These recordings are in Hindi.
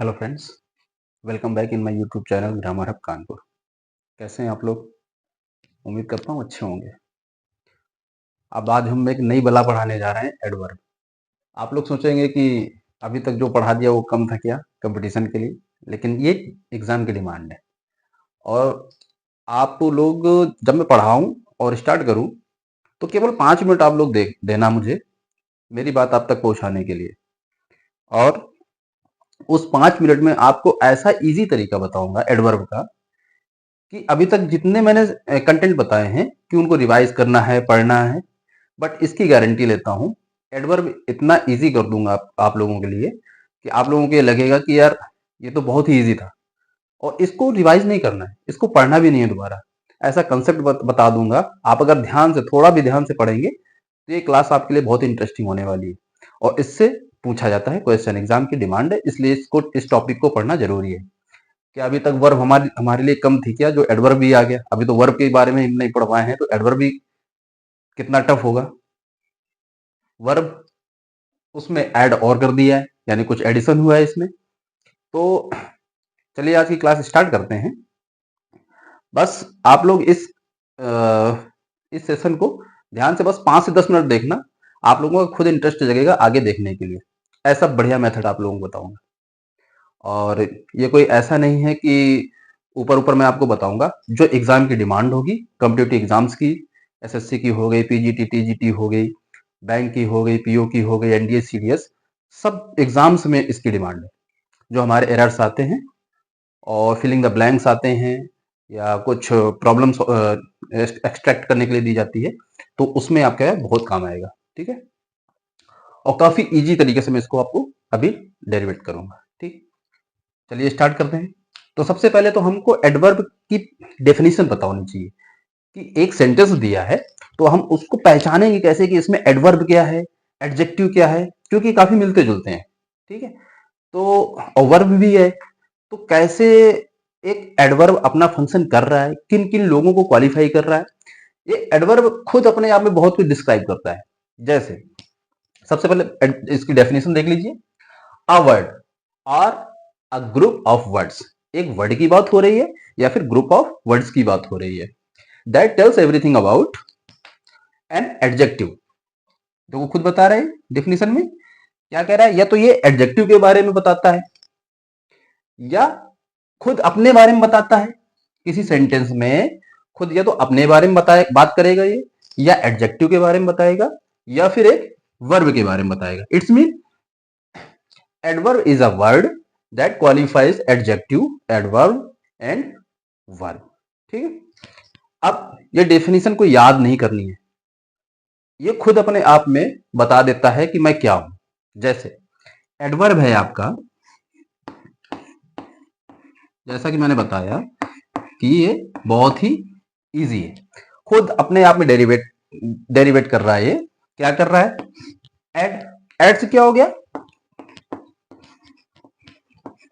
Hello friends, welcome back in my YouTube channel grammar hub Kanpur. कैसे हैं आप लोग? उम्मीद करता हूँ अच्छे होंगे। अब आज हम एक नई बला पढ़ाने जा रहे हैं, एडवर्ब। आप लोग सोचेंगे कि अभी तक जो पढ़ा दिया वो कम था क्या कंपटीशन के लिए, लेकिन ये एग्जाम की डिमांड है। और आप लोग जब मैं पढ़ाऊँ और स्टार्ट करूँ तो केवल 5 मिनट आप लोग देख देना मुझे, मेरी बात आप तक पहुँचाने के लिए। और उस 5 मिनट में आपको ऐसा ईजी तरीका बताऊंगा एडवर्ब का कि अभी तक जितने मैंने कंटेंट बताए हैं कि उनको रिवाइज करना है, पढ़ना है। बट इसकी गारंटी लेता हूँ, एडवर्ब इतना इजी कर दूंगा आप लोगों के लिए कि आप लोगों को ये लगेगा कि यार ये तो बहुत ही इजी था, और इसको रिवाइज नहीं करना है, इसको पढ़ना भी नहीं है दोबारा। ऐसा कंसेप्ट बता दूंगा। आप अगर ध्यान से, थोड़ा भी ध्यान से पढ़ेंगे तो ये क्लास आपके लिए बहुत इंटरेस्टिंग होने वाली है। और इससे पूछा जाता है क्वेश्चन, एग्जाम की डिमांड है, इसलिए इसको, इस टॉपिक को पढ़ना जरूरी है। क्या अभी तक वर्ब हमारे हमारे लिए कम थी क्या, जो एडवर्ब भी आ गया? अभी तो वर्ब के बारे में हम नहीं पढ़ पाए हैं, तो एडवर्ब भी कितना टफ होगा। वर्ब उसमें ऐड और कर दिया है, यानी कुछ एडिशन हुआ है इसमें। तो चलिए आज की क्लास स्टार्ट करते हैं। बस आप लोग इस सेशन को ध्यान से बस 5 से 10 मिनट देखना। आप लोगों का खुद इंटरेस्ट जगेगा आगे देखने के लिए। ऐसा बढ़िया मेथड आप लोगों को बताऊंगा। और ये कोई ऐसा नहीं है कि ऊपर ऊपर मैं आपको बताऊंगा। जो एग्जाम की डिमांड होगी, कॉम्पिटिटिव एग्जाम्स की, एसएससी की हो गई, पीजीटी टीजीटी हो गई, बैंक की हो गई, पीओ की हो गई, एनडीए सीडीएस, सब एग्जाम्स में इसकी डिमांड है। जो हमारे एरर्स आते हैं और फिलिंग द ब्लैंक्स आते हैं, या कुछ प्रॉब्लम्स एक्सट्रैक्ट करने के लिए दी जाती है, तो उसमें आपका बहुत काम आएगा। ठीक है, और काफी इजी तरीके से मैं इसको आपको अभी डेरिवेट करूंगा। ठीक, चलिए स्टार्ट करते हैं। तो सबसे पहले तो हमको एडवर्ब की डेफिनेशन पता होनी चाहिए कि एक सेंटेंस दिया है तो हम उसको पहचानेंगे कैसे कि इसमें एडवर्ब क्या है, एडजेक्टिव क्या है, क्योंकि काफी मिलते जुलते हैं। ठीक है, तो वर्ब भी है, तो कैसे एक एडवर्ब अपना फंक्शन कर रहा है, किन किन लोगों को क्वालिफाई कर रहा है। ये एडवर्ब खुद अपने आप में बहुत कुछ डिस्क्राइब करता है। जैसे सबसे पहले इसकी डेफिनेशन देख लीजिए। अ वर्ड और अ ग्रुप ऑफ वर्ड्स, एक वर्ड की बात हो रही है या फिर ग्रुप ऑफ वर्ड्स की बात हो रही है, that tells everything about an adjective. तो वो खुद बता रहे हैं डेफिनेशन में क्या कह रहा है, या तो ये एडजेक्टिव के बारे में बताता है, या खुद अपने बारे में बताता है। किसी सेंटेंस में खुद या तो अपने बारे में बताए बात करेगा ये, या एडजेक्टिव के बारे में बताएगा, या फिर एक वर्ब के बारे में बताएगा। It's mean adverb is a word that qualifies adjective, adverb and verb। ठीक है, अब ये डेफिनेशन को याद नहीं करनी है, ये खुद अपने आप में बता देता है कि मैं क्या हूं। जैसे एडवर्ब है आपका, जैसा कि मैंने बताया कि ये बहुत ही इजी है, खुद अपने आप में डेरिवेट कर रहा है। ये क्या कर रहा है? एड से क्या हो गया?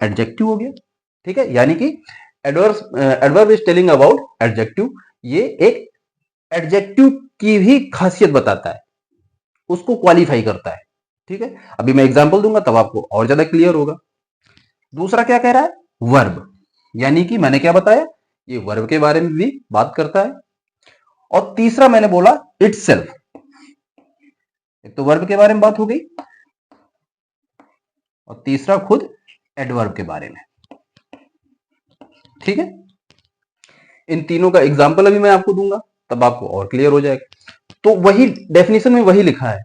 एडजेक्टिव हो गया। ठीक है, यानी कि adverb is telling about adjective. ये एक एडजेक्टिव की भी खासियत बताता है, उसको क्वालिफाई करता है। ठीक है, अभी मैं एग्जांपल दूंगा तब आपको और ज्यादा क्लियर होगा। दूसरा क्या कह रहा है? वर्ब, यानी कि मैंने क्या बताया, ये वर्ब के बारे में भी बात करता है। और तीसरा मैंने बोला इटसेल्फ, एक तो वर्ब के बारे में बात हो गई, और तीसरा खुद एडवर्ब के बारे में। ठीक है, इन तीनों का एग्जाम्पल अभी मैं आपको दूंगा, तब आपको और क्लियर हो जाएगा। तो वही डेफिनेशन में वही लिखा है,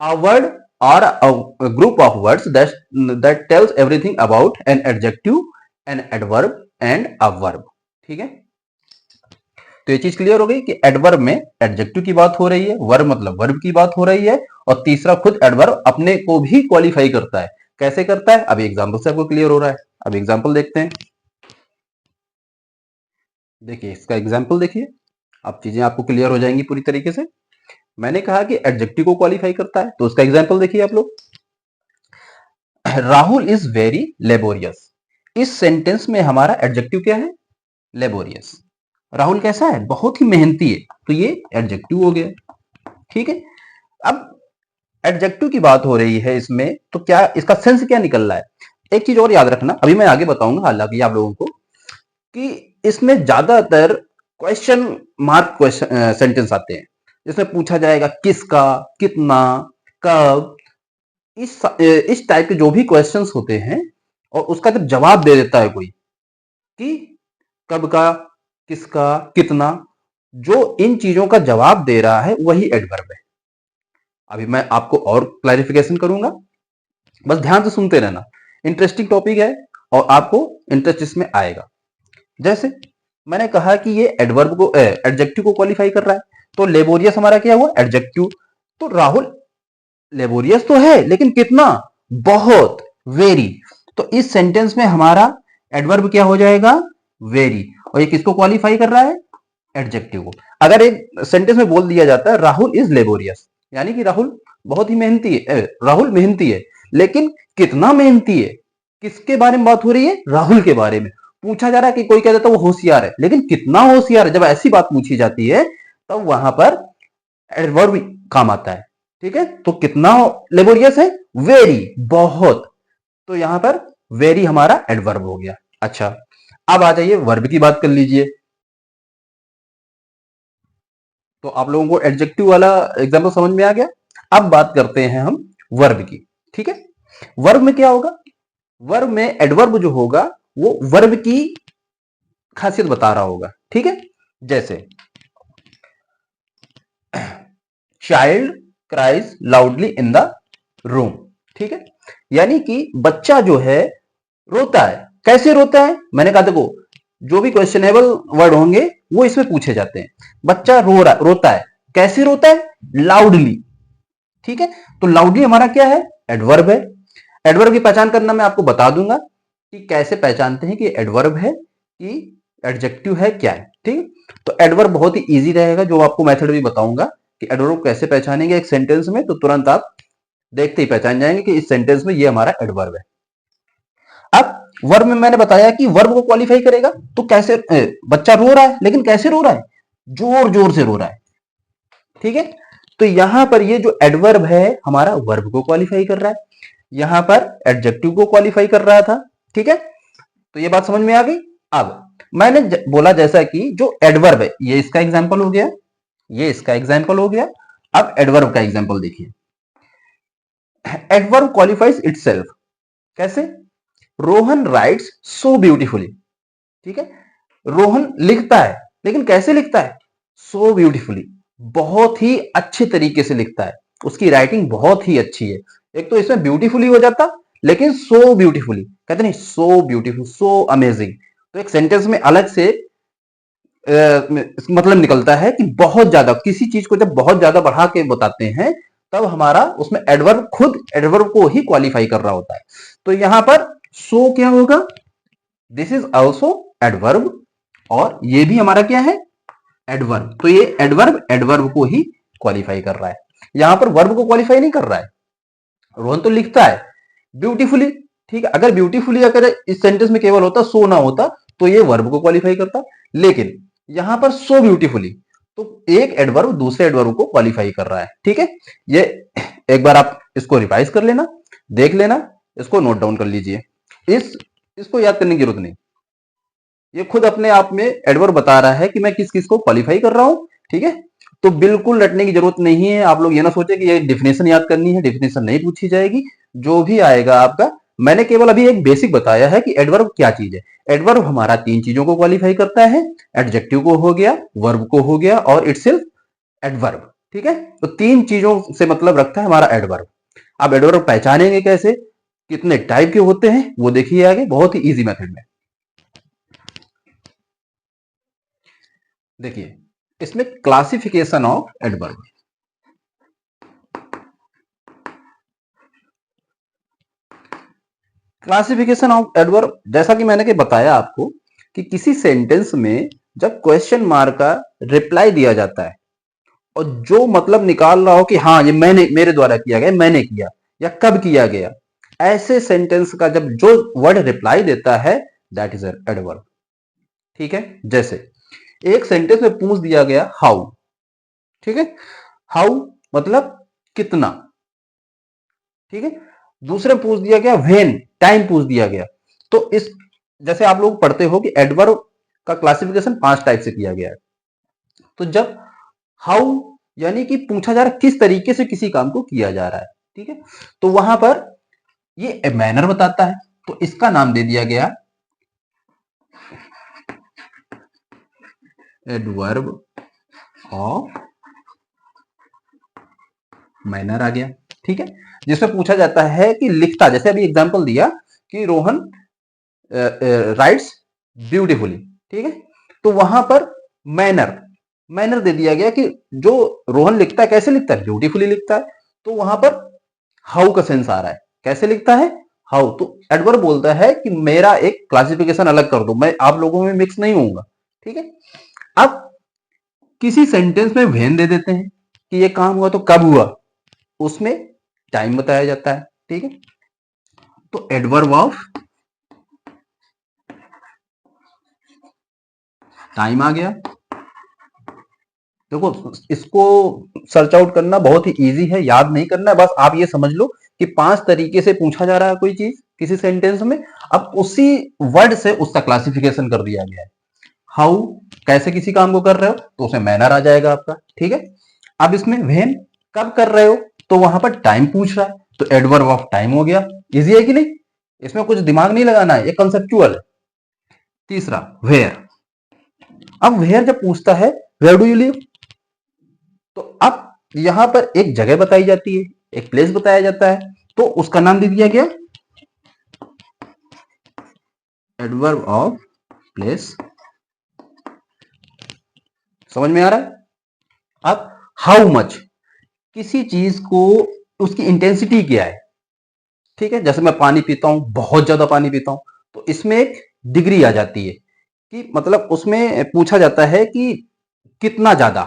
a word or a group of words that tells everything about an adjective, an adverb and a verb। ठीक है, तो ये चीज क्लियर हो गई कि एडवर्ब में एडजेक्टिव की बात हो रही है, वर्ब मतलब वर्ब की बात हो रही है, और तीसरा खुद एडवर्ब अपने को भी क्वालिफाई करता है। कैसे करता है, अभी एग्जाम्पल से आपको क्लियर हो रहा है। अब एग्जाम्पल देखते हैं। देखिए इसका एग्जाम्पल देखिए, अब चीजें आपको क्लियर हो जाएंगी पूरी तरीके से। मैंने कहा कि एडजेक्टिव को क्वालिफाई करता है, तो उसका एग्जाम्पल देखिए आप लोग। राहुल इज वेरी लेबोरियस, इस सेंटेंस में हमारा एडजेक्टिव क्या है? लेबोरियस। राहुल कैसा है? बहुत ही मेहनती है, तो ये एडजेक्टिव हो गया। ठीक है, अब एडजेक्टिव की बात हो रही है इसमें, तो क्या इसका सेंस क्या निकल रहा है? एक चीज और याद रखना, अभी मैं आगे बताऊंगा हालांकि आप लोगों को, कि इसमें ज्यादातर क्वेश्चन मार्क क्वेश्चन सेंटेंस आते हैं। इसमें पूछा जाएगा किसका, कितना, कब, इस टाइप के जो भी क्वेश्चंस होते हैं, और उसका जब जवाब दे देता है कोई कि कब का, किसका, कितना, जो इन चीजों का जवाब दे रहा है वही एडवर्ब है। अभी मैं आपको और क्लैरिफिकेशन करूंगा, बस ध्यान से सुनते रहना, इंटरेस्टिंग टॉपिक है और आपको इंटरेस्ट इसमें आएगा। जैसे मैंने कहा कि ये एडवर्ब को एडजेक्टिव को क्वालिफाई कर रहा है, तो लेबोरियस हमारा क्या हुआ, एडजेक्टिव। तो राहुल लेबोरियस तो है लेकिन कितना, बहुत, वेरी। तो इस सेंटेंस में हमारा एडवर्ब क्या हो जाएगा, वेरी। और ये किसको क्वालिफाई कर रहा है, एडजेक्टिव को। अगर एक सेंटेंस में बोल दिया जाता है राहुल इज लेबोरियस, यानी कि राहुल बहुत ही मेहनती है, राहुल मेहनती है, लेकिन कितना मेहनती है, किसके बारे में बात हो रही है, राहुल के बारे में। पूछा जा रहा है कि कोई कह देता है वो होशियार है, लेकिन कितना होशियार है, जब ऐसी बात पूछी जाती है तब वहां पर एडवर्ब काम आता है। ठीक है, तो कितना लेबोरियस है, वेरी, बहुत। तो यहां पर वेरी हमारा एडवर्ब हो गया। अच्छा, अब आ जाइए वर्ब की बात कर लीजिए। तो आप लोगों को एडजेक्टिव वाला एग्जाम्पल समझ में आ गया। अब बात करते हैं हम वर्ब की। ठीक है, वर्ब में क्या होगा, वर्ब में एडवर्ब जो होगा वो वर्ब की खासियत बता रहा होगा। ठीक है, जैसे child cries loudly in the room. ठीक है, यानी कि बच्चा जो है रोता है। कैसे रोता है, मैंने कहा देखो जो भी क्वेश्चनेबल वर्ड होंगे वो इसमें पूछे जाते हैं। बच्चा रोता है, कैसे रोता है, लाउडली। ठीक है, तो लाउडली हमारा क्या है, एडवर्ब है। एडवर्ब की पहचान करना मैं आपको बता दूंगा कि कैसे पहचानते हैं कि एडवर्ब है कि एडजेक्टिव है, क्या है। ठीक है, तो एडवर्ब बहुत ही इजी रहेगा, जो आपको मेथड भी बताऊंगा कि एडवर्ब कैसे पहचानेंगे एक सेंटेंस में, तो तुरंत आप देखते ही पहचान जाएंगे कि इस सेंटेंस में ये हमारा एडवर्ब है। अब वर्ब में मैंने बताया कि वर्ब को क्वालिफाई करेगा, तो कैसे बच्चा रो रहा है, लेकिन कैसे रो रहा है, जोर जोर से रो रहा है। ठीक है, तो यहां पर ये जो एडवर्ब है हमारा वर्ब को क्वालिफाई कर रहा है, यहां पर एडजेक्टिव को क्वालिफाई कर रहा था। ठीक है, तो ये बात समझ में आ गई। अब मैंने बोला जैसा कि जो एडवर्ब है ये इसका एग्जाम्पल हो गया, ये इसका एग्जाम्पल हो गया। अब एडवर्ब का एग्जाम्पल देखिए। एडवर्ब क्वालिफाइज इटसेल्फ, कैसे, रोहन राइट्स सो ब्यूटीफुली। ठीक है, रोहन लिखता है, लेकिन कैसे लिखता है, सो ब्यूटीफुली, बहुत ही अच्छे तरीके से लिखता है, उसकी राइटिंग बहुत ही अच्छी है। एक तो इसमें ब्यूटीफुली हो जाता, लेकिन सो ब्यूटीफुली कहते नहीं, सो ब्यूटीफुल, सो अमेजिंग। तो एक सेंटेंस में अलग से मतलब निकलता है कि बहुत ज्यादा, किसी चीज को जब बहुत ज्यादा बढ़ा के बताते हैं तब हमारा उसमें एडवर्ब खुद एडवर्ब को ही क्वालिफाई कर रहा होता है। तो यहां पर सो क्या होगा, दिस इज ऑल्सो एडवर्ब, और ये भी हमारा क्या है, एडवर्ब। तो ये एडवर्ब एडवर्ब को ही क्वालिफाई कर रहा है, यहां पर वर्ब को क्वालिफाई नहीं कर रहा है। रोहन तो लिखता है ब्यूटीफुली, ठीक है, अगर ब्यूटीफुली अगर इस सेंटेंस में केवल होता, सो ना होता, तो ये वर्ब को क्वालिफाई करता। लेकिन यहां पर सो ब्यूटीफुली, तो एक एडवर्ब दूसरे एडवर्ब को क्वालिफाई कर रहा है। ठीक है, ये एक बार आप इसको रिवाइज कर लेना, देख लेना, इसको नोट डाउन कर लीजिए। इसको याद करने की जरूरत नहीं, ये खुद अपने आप में एडवर्ब बता रहा है कि मैं किस किस को क्वालिफाई कर रहा हूं। ठीक है, तो बिल्कुल रटने की जरूरत नहीं है। आप लोग ये ना सोचे कि ये डिफिनेशन याद करनी है, डिफिनेशन नहीं पूछी जाएगी, जो भी आएगा आपका। मैंने केवल अभी एक बेसिक बताया है कि एडवर्ब क्या चीज है। एडवर्ब हमारा तीन चीजों को क्वालिफाई करता है, एडजेक्टिव को हो गया, वर्ब को हो गया, और इटसेल्फ एडवर्ब। ठीक है, तो तीन चीजों से मतलब रखता है हमारा एडवर्ब। अब एडवर्ब पहचानेंगे कैसे, कितने टाइप के होते हैं वो देखिए आगे, बहुत ही इजी मेथड में। देखिए इसमें classification of adverb, classification of adverb, जैसा कि मैंने बताया आपको कि किसी सेंटेंस में जब क्वेश्चन मार्क का रिप्लाई दिया जाता है और जो मतलब निकाल रहा हो कि हाँ ये मैंने, मेरे द्वारा किया गया, मैंने किया, या कब किया गया, ऐसे सेंटेंस का जब जो वर्ड रिप्लाई देता है दैट इज एडवर्ब। ठीक है, जैसे एक सेंटेंस में पूछ दिया गया हाउ। ठीक है, हाउ मतलब कितना। ठीक है, दूसरे पूछ दिया गया व्हेन, टाइम पूछ दिया गया। तो इस जैसे आप लोग पढ़ते हो कि एडवर्ब का क्लासिफिकेशन 5 टाइप से किया गया है। तो जब हाउ यानी कि पूछा जा रहा है किस तरीके से किसी काम को किया जा रहा है, ठीक है, तो वहां पर ये मैनर बताता है, तो इसका नाम दे दिया गया एडवर्ब ऑफ मैनर आ गया, ठीक है, जिसमें पूछा जाता है कि लिखता, जैसे अभी एग्जांपल दिया कि रोहन राइट्स ब्यूटीफुली, ठीक है, तो वहां पर मैनर मैनर दे दिया गया कि जो रोहन लिखता है कैसे लिखता है, ब्यूटीफुली लिखता है, तो वहां पर हाउ का सेंस आ रहा है, कैसे लिखता है, हाउ। तो एडवर्ब बोलता है कि मेरा एक क्लासिफिकेशन अलग कर दो, मैं आप लोगों में मिक्स नहीं होऊंगा, ठीक है। अब किसी सेंटेंस में व्हेन दे देते हैं कि ये काम हुआ तो कब हुआ, उसमें टाइम बताया जाता है, ठीक है। तो एडवर्ब ऑफ टाइम आ गया। देखो इसको सर्च आउट करना बहुत ही इजी है, याद नहीं करना है, बस आप ये समझ लो कि 5 तरीके से पूछा जा रहा है कोई चीज किसी सेंटेंस में, अब उसी वर्ड से उसका क्लासिफिकेशन कर दिया गया है। हाउ कैसे किसी काम को कर रहे हो, तो उसमें मैनर आ जाएगा आपका, ठीक है। अब इसमें व्हेन कब कर रहे हो, तो वहां पर टाइम पूछ रहा है, तो एडवर्ब ऑफ टाइम हो गया। इजी है कि नहीं, इसमें कुछ दिमाग नहीं लगाना है, ये कंसेप्चुअल है। तीसरा वेयर, अब वेयर जब पूछता है वेयर डू यू लिव, तो अब यहां पर एक जगह बताई जाती है, एक प्लेस बताया जाता है, तो उसका नाम दे दिया गया एडवर्ब ऑफ प्लेस। समझ में आ रहा है। अब हाउ मच, किसी चीज को उसकी इंटेंसिटी क्या है, ठीक है, जैसे मैं पानी पीता हूं, बहुत ज्यादा पानी पीता हूं, तो इसमें एक डिग्री आ जाती है कि मतलब उसमें पूछा जाता है कि कितना ज्यादा,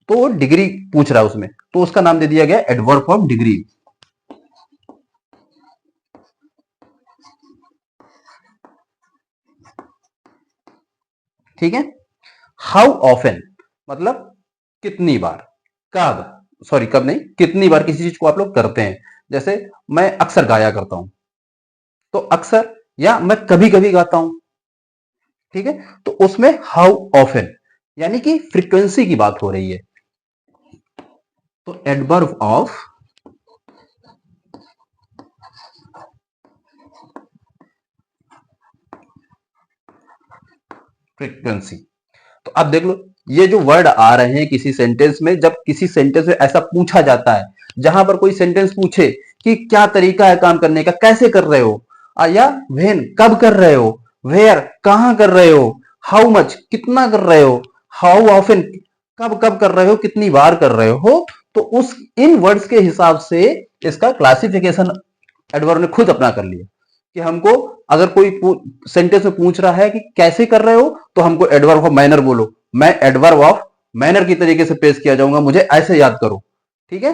तो डिग्री पूछ रहा है उसमें, तो उसका नाम दे दिया गया एडवर्ब ऑफ डिग्री, ठीक है। हाउ ऑफन मतलब कितनी बार, कब, सॉरी कब नहीं, कितनी बार किसी चीज को आप लोग करते हैं, जैसे मैं अक्सर गाया करता हूं, तो अक्सर या मैं कभी कभी गाता हूं, ठीक है, तो उसमें हाउ ऑफन यानी कि फ्रीक्वेंसी की बात हो रही है, तो एडवर्ब ऑफ फ्रीक्वेंसी। तो अब देख लो ये जो वर्ड आ रहे हैं किसी सेंटेंस में, जब किसी सेंटेंस में ऐसा पूछा जाता है, जहां पर कोई सेंटेंस पूछे कि क्या तरीका है काम करने का, कैसे कर रहे हो, या व्हेन कब कर रहे हो, वेयर कहां कर रहे हो, हाउ मच कितना कर रहे हो, हाउ ऑफन कब कब कर रहे हो, कितनी बार कर रहे हो, तो उस इन वर्ड्स के हिसाब से इसका क्लासिफिकेशन एडवर्ब ने खुद अपना कर लिया कि हमको अगर कोई सेंटेंस में पूछ रहा है कि कैसे कर रहे हो, तो हमको एडवर्ब ऑफ मैनर बोलो, मैं एडवर्ब ऑफ मैनर की तरीके से पेश किया जाऊंगा, मुझे ऐसे याद करो, ठीक है।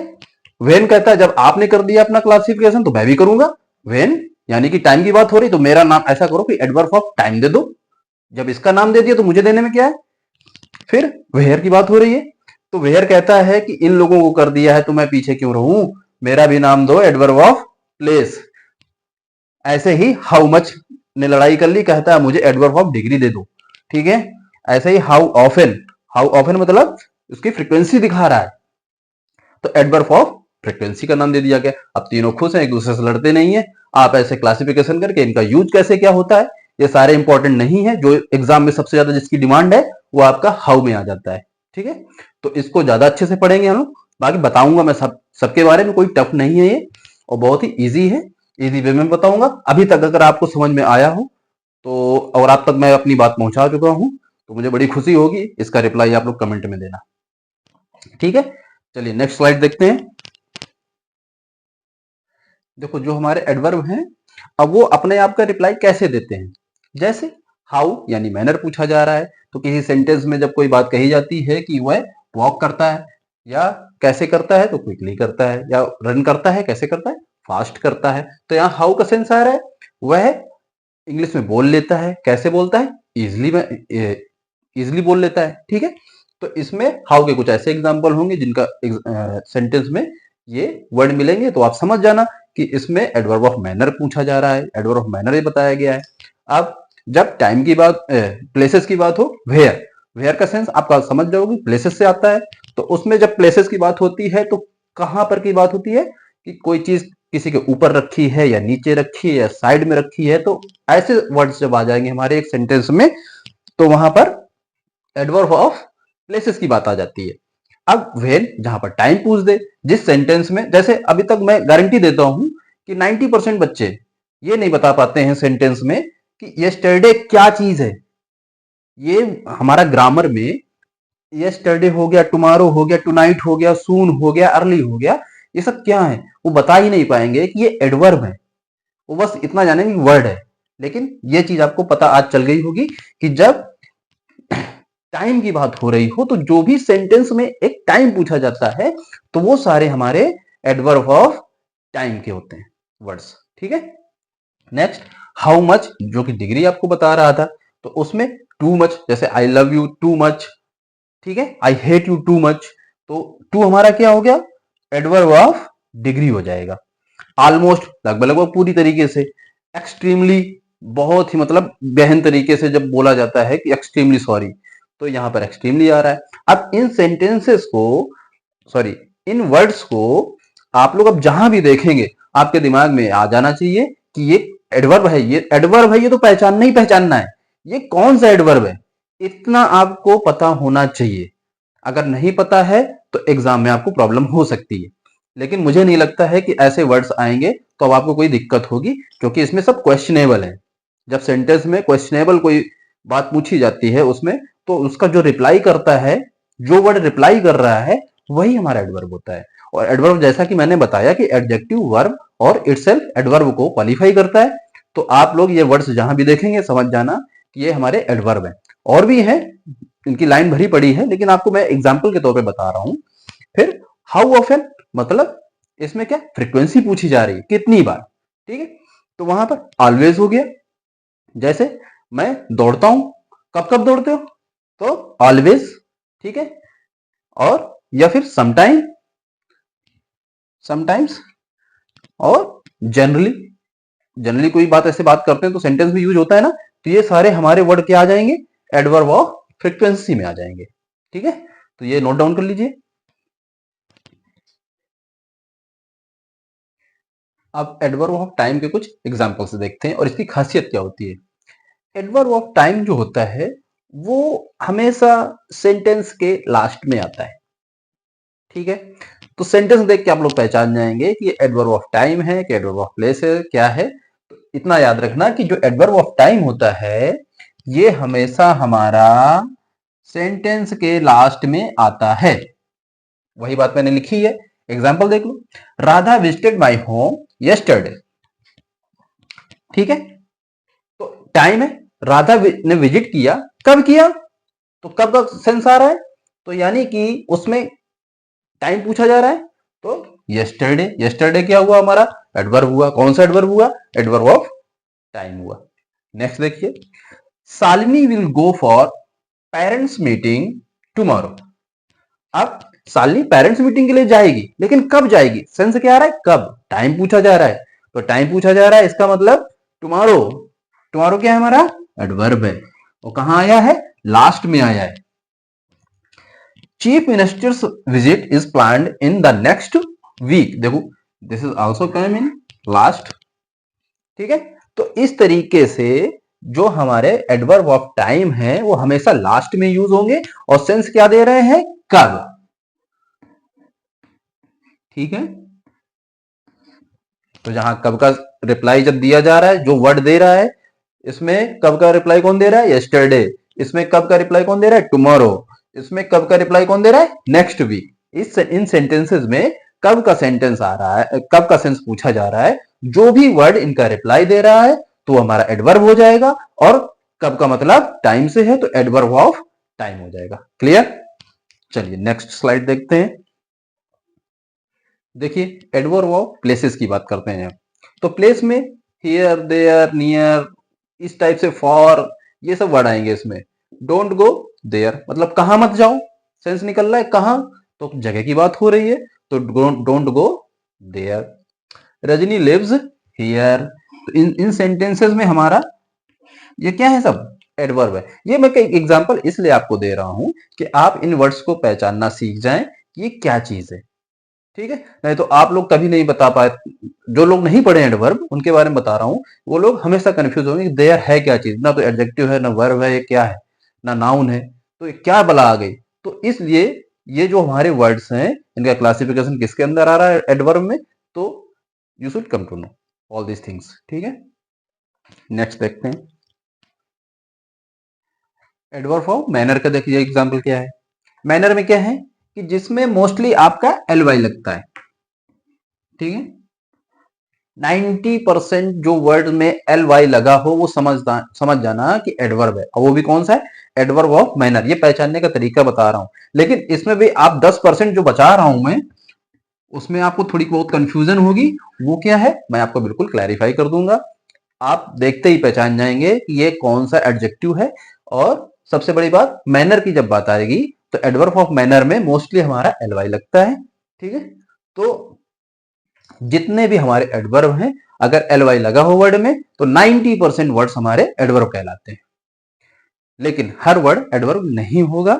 वेन कहता है जब आपने कर दिया अपना क्लासिफिकेशन तो मैं भी करूंगा, वेन यानी कि टाइम की बात हो रही, तो मेरा नाम ऐसा करो कि एडवर्ब ऑफ टाइम दे दो, जब इसका नाम दे दिया तो मुझे देने में क्या है। फिर वेयर की बात हो रही है, तो वेयर कहता है कि इन लोगों को कर दिया है तो मैं पीछे क्यों रहूं, मेरा भी नाम दो एडवर्ब ऑफ प्लेस। ऐसे ही हाउ मच ने लड़ाई कर ली, कहता है मुझे एडवर्ब ऑफ डिग्री दे दो, ठीक है। ऐसे ही हाउ ऑफन मतलब उसकी फ्रीक्वेंसी दिखा रहा है, तो एडवर्ब ऑफ फ्रीक्वेंसी का नाम दे दिया गया। अब तीनों खुश हैं, एक दूसरे से लड़ते नहीं है। आप ऐसे क्लासिफिकेशन करके इनका यूज कैसे क्या होता है, ये सारे इंपॉर्टेंट नहीं है, जो एग्जाम में सबसे ज्यादा जिसकी डिमांड है वो आपका हाउ में आ जाता है, ठीक है। तो इसको ज्यादा अच्छे से पढ़ेंगे हम लोग, बाकी बताऊंगा मैं सबके बारे में, कोई टफ नहीं है ये, और बहुत ही ईजी है, इजी वे में बताऊंगा। अभी तक अगर आपको समझ में आया हो तो, और आप तक मैं अपनी बात पहुंचा चुका हूं, तो मुझे बड़ी खुशी होगी, इसका रिप्लाई आप लोग कमेंट में देना, ठीक है। चलिए नेक्स्ट स्लाइड देखते हैं। देखो जो हमारे एडवर्ब हैं, अब वो अपने आप का रिप्लाई कैसे देते हैं, जैसे हाउ यानी मैनर पूछा जा रहा है, तो किसी सेंटेंस में जब कोई बात कही जाती है कि वह वॉक करता है, या कैसे करता है, तो क्विकली करता है, या रन करता है, कैसे करता है, फास्ट करता है, तो यहाँ हाउ का सेंस आ रहा है, वह इंग्लिश में बोल लेता है, कैसे बोलता है, इजिली में इजिली बोल लेता है, ठीक है। तो इसमें हाउ के कुछ ऐसे एग्जांपल होंगे जिनका सेंटेंस में ये वर्ड मिलेंगे, तो आप समझ जाना कि इसमें एडवर्ब ऑफ मैनर पूछा जा रहा है, एडवर्ब ऑफ मैनर ये बताया गया है। अब जब टाइम की बात, प्लेसेस की बात हो, वेयर, वेयर का सेंस आपका समझ जाओगे, प्लेसेस से आता है। तो उसमें जब प्लेसेस की बात होती है तो कहां पर की बात होती है कि कोई चीज किसी के ऊपर रखी है या नीचे रखी है या साइड में रखी है, तो ऐसे वर्ड्स जब आ जाएंगे हमारे एक सेंटेंस में तो वहां पर एडवर्ब ऑफ प्लेसेस की बात आ जाती है। अब वेन जहां पर टाइम पूछ दे, जिस सेंटेंस में, जैसे अभी तक मैं गारंटी देता हूं कि 90% बच्चे ये नहीं बता पाते हैं सेंटेंस में कि यस्टरडे क्या चीज है। ये हमारा ग्रामर में यस्टरडे हो गया, टुमारो हो गया, टुनाइट हो गया, सून हो गया, अर्ली हो गया, ये सब क्या है वो बता ही नहीं पाएंगे कि ये एडवर्ब है। वो बस इतना जानेंगे कि वर्ड है। लेकिन ये चीज आपको पता आज चल गई होगी कि जब टाइम की बात हो रही हो तो जो भी सेंटेंस में एक टाइम पूछा जाता है तो वो सारे हमारे एडवर्ब ऑफ टाइम के होते हैं वर्ड्स। ठीक है। नेक्स्ट, हाउ मच, जो कि डिग्री आपको बता रहा था, तो उसमें टू मच, जैसे I love you too much, ठीक है, I hate you too much, तो टू हमारा क्या हो गया, एडवर्ब ऑफ डिग्री हो जाएगा। ऑलमोस्ट, लगभग लगभग पूरी तरीके से। एक्सट्रीमली, बहुत ही मतलब गहन तरीके से जब बोला जाता है कि एक्सट्रीमली सॉरी, तो यहां पर एक्सट्रीमली आ रहा है। अब इन सेंटेंसेस को, सॉरी, इन वर्ड्स को आप लोग अब जहां भी देखेंगे आपके दिमाग में आ जाना चाहिए कि ये एडवर्ब है, ये एडवर्ब है, ये तो पहचानना ही पहचानना है, ये कौन सा एडवर्ब है, इतना आपको पता होना चाहिए। अगर नहीं पता है तो एग्जाम में आपको प्रॉब्लम हो सकती है। लेकिन मुझे नहीं लगता है कि ऐसे वर्ड्स आएंगे तो अब आपको कोई दिक्कत होगी, क्योंकि इसमें सब क्वेश्चनेबल है। जब सेंटेंस में क्वेश्चनेबल कोई बात पूछी जाती है उसमें, तो उसका जो रिप्लाई करता है, जो वर्ड रिप्लाई कर रहा है, वही हमारा एडवर्ब होता है। और एडवर्ब, जैसा कि मैंने बताया कि एडजेक्टिव, वर्ब और इटसेल्फ एडवर्ब को क्वालिफाई करता है। तो आप लोग ये वर्ड्स जहां भी देखेंगे समझ जाना कि ये हमारे एडवर्ब है। और भी है, इनकी लाइन भरी पड़ी है, लेकिन आपको मैं एग्जाम्पल के तौर पे बता रहा हूं। फिर हाउ ऑफन, मतलब इसमें क्या फ्रीक्वेंसी पूछी जा रही है, कितनी बार। ठीक है, तो वहां पर ऑलवेज हो गया, जैसे मैं दौड़ता हूं, कब कब दौड़ते हो, तो ऑलवेज। ठीक है, और या फिर समटाइम, समटाइम्स, और जनरली, जनरली कोई बात ऐसे बात करते हैं तो सेंटेंस भी यूज होता है ना, तो ये सारे हमारे वर्ड क्या आ जाएंगे, एडवर्ब ऑफ फ्रीक्वेंसी में आ जाएंगे। ठीक है, तो ये नोट डाउन कर लीजिए। अब एडवर्ब ऑफ टाइम के कुछ एग्जांपल्स देखते हैं और इसकी खासियत क्या होती है। एडवर्ब ऑफ टाइम जो होता है वो हमेशा सेंटेंस के लास्ट में आता है। ठीक है, तो सेंटेंस देख के आप लोग पहचान जाएंगे कि ये एडवर्ब ऑफ टाइम है कि एडवर्ब ऑफ प्लेस है, क्या है। तो इतना याद रखना कि जो एडवर्ब ऑफ टाइम होता है ये हमेशा हमारा सेंटेंस के लास्ट में आता है। वही बात मैंने लिखी है, एग्जाम्पल देख लो। Radha visited my home yesterday. ठीक है, तो टाइम है, राधा ने विजिट किया, कब किया, तो कब का सेंस आ रहा है, तो यानी कि उसमें टाइम पूछा जा रहा है, तो यस्टरडे, यस्टरडे क्या हुआ हमारा, एडवर्ब हुआ। कौन सा एडवर्ब हुआ, एडवर्ब ऑफ टाइम हुआ। नेक्स्ट देखिए, Shalini will go for parents meeting tomorrow. अब शालिनी पेरेंट्स मीटिंग के लिए जाएगी, लेकिन कब जाएगी, सेंस क्या आ रहा है, कब, टाइम पूछा जा रहा है, तो टाइम पूछा जा रहा है, इसका मतलब टुमारो। टुमारो क्या है हमारा, एडवर्ब है, वो कहां आया है, लास्ट में आया है। Chief minister's visit is planned in the next week, देखो this is also come in last. ठीक है, तो इस तरीके से जो हमारे एडवर्ब ऑफ टाइम है वो हमेशा लास्ट में यूज होंगे और सेंस क्या दे रहे हैं, कब। ठीक है, तो जहां कब का रिप्लाई जब दिया जा रहा है, जो वर्ड दे रहा है, इसमें कब का रिप्लाई कौन दे रहा है, यस्टरडे। इसमें कब का रिप्लाई कौन दे रहा है, टुमारो। इसमें कब का रिप्लाई कौन दे रहा है, नेक्स्ट वीक। इन सेंटेंसेस में कब का सेंटेंस आ रहा है, कब का सेंस पूछा जा रहा है, जो भी वर्ड इनका रिप्लाई दे रहा है तो हमारा एडवर्ब हो जाएगा, और कब का मतलब टाइम से है तो एडवर्ब ऑफ टाइम हो जाएगा। क्लियर, चलिए नेक्स्ट स्लाइड देखते हैं। देखिए एडवर्ब ऑफ प्लेसेस की बात करते हैं। तो प्लेस में हियर, देयर, नियर, इस टाइप से, फॉर, ये सब वर्ड आएंगे इसमें। डोंट गो देयर, मतलब कहां मत जाओ, सेंस निकल रहा है कहां, तो जगह की बात हो रही है, तो don't go there. Rajni lives here. तो इन सेंटेंसेस में हमारा ये क्या है, सब एडवर्ब है। ये मैं कई एग्जांपल इसलिए आपको दे रहा हूं कि आप इन वर्ड्स को पहचानना सीख जाएं कि ये क्या चीज है, ठीक है। नहीं तो आप लोग कभी नहीं बता पाए, जो लोग नहीं पढ़े एडवर्ब उनके बारे में बता रहा हूं, वो लोग हमेशा कंफ्यूज होंगे कि देयर है क्या चीज, ना तो एडजेक्टिव है ना वर्ब है, ये क्या है, ना नाउन है, तो ये क्या बला आ गई। तो इसलिए ये जो हमारे वर्ड्स हैं इनका क्लासिफिकेशन किसके अंदर आ रहा है, एडवर्ब में। तो you should come to know all these things, ठीक है। नेक्स्ट देखते हैं एडवर्ब ऑफ मैनर का। देखिए एग्जांपल क्या है, मैनर में क्या है कि जिसमें मोस्टली आपका एल वाई लगता है, ठीक है। 90% जो वर्ड में एल वाई लगा हो वो समझ जाना कि एडवर्ब है, और वो भी कौन सा है, एडवर्ब ऑफ मैनर। ये पहचानने का तरीका बता रहा हूं, लेकिन इसमें भी आप 10% जो बचा रहा हूं मैं, उसमें आपको थोड़ी बहुत कंफ्यूजन होगी। वो क्या है मैं आपको बिल्कुल क्लैरिफाई कर दूंगा, आप देखते ही पहचान जाएंगे कि ये कौन सा एडजेक्टिव है। और सबसे बड़ी बात, मैनर की जब बात आएगी तो एडवर्ब ऑफ मैनर में मोस्टली हमारा एल वाई लगता है, ठीक है। तो जितने भी हमारे एडवर्ब हैं, अगर एल वाई लगा हो वर्ड में तो 90% वर्ड्स हमारे एडवर्ब कहलाते हैं। लेकिन हर वर्ड एडवर्ब नहीं होगा,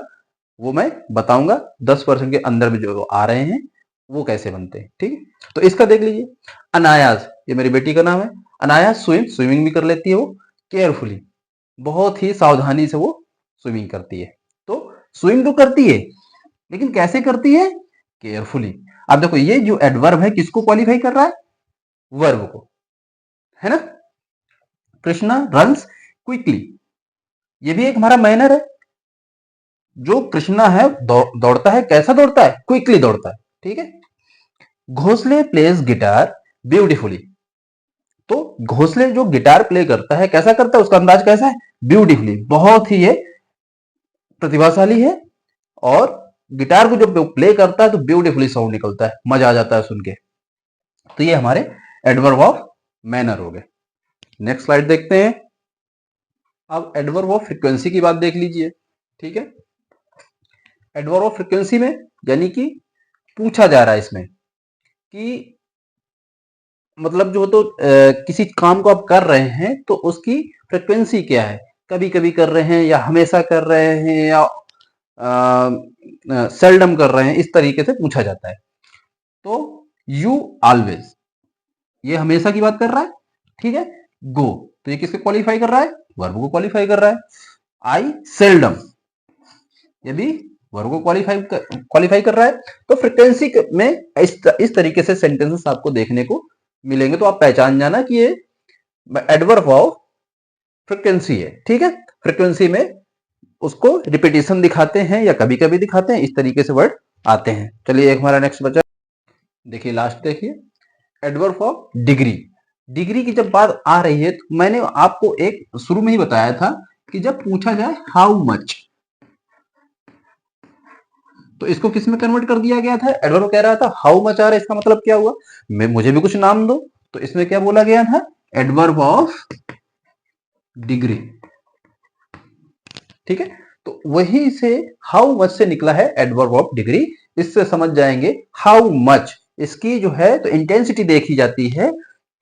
वो मैं बताऊंगा। 10% के अंदर में जो आ रहे हैं वो कैसे बनते हैं, ठीक है। तो इसका देख लीजिए, अनायास, ये मेरी बेटी का नाम है। अनायास स्विमिंग भी कर लेती है वो, केयरफुली, बहुत ही सावधानी से वो स्विमिंग करती है। तो स्विम तो करती है, लेकिन कैसे करती है, केयरफुली। अब देखो ये जो एडवर्ब है किसको क्वालिफाई कर रहा है, वर्ब को, है ना। कृष्णा रन्स क्विकली, ये भी एक हमारा मैनर है। जो कृष्णा है दौड़ता है, कैसा दौड़ता है, क्विकली दौड़ता है, ठीक है। घोसले प्लेज गिटार ब्यूटीफुली, तो घोसले जो गिटार प्ले करता है कैसा करता है, उसका अंदाज कैसा है, ब्यूटीफुली, बहुत ही ये प्रतिभाशाली है। और गिटार को जब प्ले करता है तो ब्यूटीफुली साउंड निकलता है, मजा आ जाता है सुन के। तो ये हमारे एडवर्ब ऑफ मैनर हो गए। नेक्स्ट स्लाइड देखते हैं। अब एडवर्ब ऑफ फ्रीक्वेंसी की बात देख लीजिए, ठीक है। एडवर्ब ऑफ फ्रीक्वेंसी में यानी कि पूछा जा रहा है इसमें कि मतलब जो तो किसी काम को आप कर रहे हैं तो उसकी फ्रीक्वेंसी क्या है, कभी कभी कर रहे हैं या हमेशा कर रहे हैं या सेल्डम कर रहे हैं, इस तरीके से पूछा जाता है। तो यू ऑलवेज, ये हमेशा की बात कर रहा है, ठीक है। गो, तो ये किसको क्वालिफाई कर रहा है, वर्ब को क्वालिफाई कर रहा है। आई सेल्डम, ये भी वर्ब को क्वालिफाई कर रहा है। तो फ्रीक्वेंसी में इस तरीके से सेंटेंसेस आपको देखने को मिलेंगे, तो आप पहचान जाना कि ये एडवर्ब ऑफ फ्रीक्वेंसी है, ठीक है। फ्रीक्वेंसी में उसको रिपीटिशन दिखाते हैं या कभी कभी दिखाते हैं, इस तरीके से वर्ड आते हैं। चलिए एक हमारा नेक्स्ट बचा, देखिए लास्ट देखिए, एडवर्ब ऑफ डिग्री। डिग्री की जब बात आ रही है तो मैंने आपको एक शुरू में ही बताया था कि जब पूछा जाए हाउ मच, तो इसको किस में कन्वर्ट कर दिया गया था, एडवर्ब कह रहा था हाउ मच आ रहा है, इसका मतलब क्या हुआ, मुझे भी कुछ नाम दो। तो इसमें क्या बोला गया था, एडवर्ब ऑफ डिग्री, ठीक है। तो वही से हाउ मच से निकला है एडवर्ब ऑफ डिग्री। इससे समझ जाएंगे हाउ मच, इसकी जो है तो इंटेंसिटी देखी जाती है,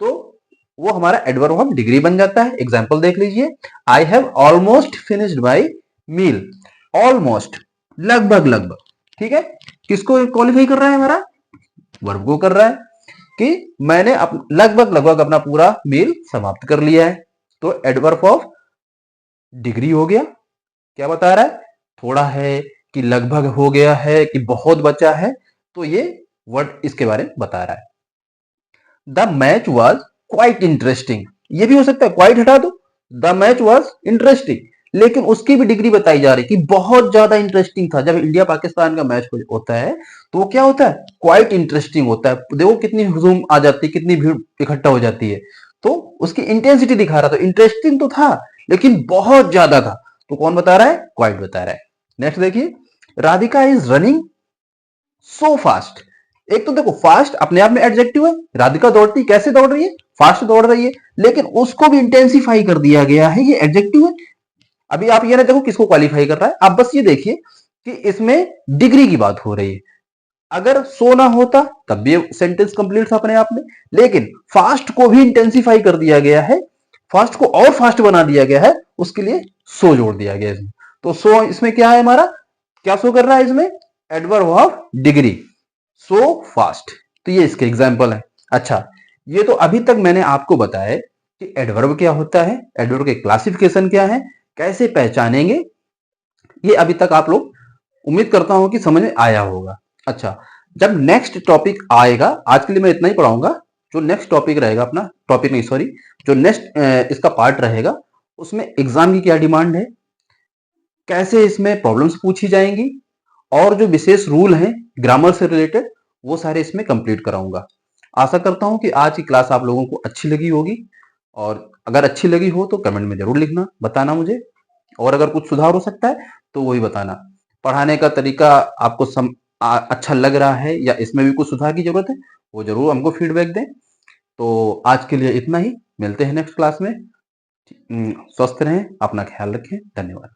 तो वो हमारा एडवर्ब ऑफ डिग्री बन जाता है। एग्जांपल देख लीजिए, I have almost finished my meal, almost, लगभग लगभग, ठीक है। किसको क्वालिफाई कर रहा है, हमारा वर्ब को कर रहा है कि मैंने लगभग लगभग अपना पूरा मील समाप्त कर लिया है। तो एडवर्ब ऑफ डिग्री हो गया, क्या बता रहा है, थोड़ा है कि लगभग हो गया है कि बहुत बचा है, तो ये वर्ड इसके बारे में बता रहा है। The match was quite interesting, ये भी हो सकता है, क्वाइट हटा दो, द मैच वॉज इंटरेस्टिंग, लेकिन उसकी भी डिग्री बताई जा रही कि बहुत ज्यादा इंटरेस्टिंग था। जब इंडिया पाकिस्तान का मैच होता है तो वो क्या होता है, क्वाइट इंटरेस्टिंग होता है। देखो कितनी हुजूम आ जाती है, कितनी भीड़ इकट्ठा हो जाती है, तो उसकी इंटेंसिटी दिखा रहा था। इंटरेस्टिंग तो था लेकिन बहुत ज्यादा था, तो कौन बता रहा है, क्वाइट बता रहा है। नेक्स्ट देखिए, Radhika is running so fast. एक तो देखो फास्ट अपने आप में एडजेक्टिव है, राधिका दौड़ती, कैसे दौड़ रही है, फास्ट दौड़ रही है, लेकिन उसको भी इंटेंसिफाई कर दिया गया है, ये एडजेक्टिव है। अभी आप ये ना देखो किसको क्वालिफाई कर रहा है, आप बस ये देखिए कि इसमें डिग्री की बात हो रही है। अगर सो ना होता तब भी सेंटेंस कंप्लीट था अपने आप में, लेकिन फास्ट को भी इंटेंसिफाई कर दिया गया है, फास्ट को और फास्ट बना दिया गया है, उसके लिए सो जोड़ दिया गया है इसमें। तो सो इसमें क्या है हमारा, क्या शो कर रहा है इसमें, adverb of degree, so fast. तो ये इसके एग्जाम्पल है। अच्छा, ये तो अभी तक मैंने आपको बताया कि एडवर्ब क्या होता है, एडवर्ब के क्लासिफिकेशन क्या है, कैसे पहचानेंगे, ये अभी तक आप लोग उम्मीद करता हूं कि समझ में आया होगा। अच्छा, जब नेक्स्ट टॉपिक आएगा, आज के लिए मैं इतना ही पढ़ाऊंगा। जो नेक्स्ट टॉपिक रहेगा अपना, टॉपिक नहीं सॉरी, जो नेक्स्ट इसका पार्ट रहेगा, उसमें एग्जाम की क्या डिमांड है, कैसे इसमें प्रॉब्लम्स पूछी जाएंगी, और जो विशेष रूल हैं ग्रामर से रिलेटेड, वो सारे इसमें कंप्लीट कराऊंगा। आशा करता हूं कि आज की क्लास आप लोगों को अच्छी लगी होगी, और अगर अच्छी लगी हो तो कमेंट में जरूर लिखना, बताना मुझे, और अगर कुछ सुधार हो सकता है तो वही बताना। पढ़ाने का तरीका आपको अच्छा लग रहा है या इसमें भी कुछ सुधार की जरूरत है, वो जरूर हमको फीडबैक दें। तो आज के लिए इतना ही, मिलते हैं नेक्स्ट क्लास में। स्वस्थ रहें, अपना ख्याल रखें, धन्यवाद।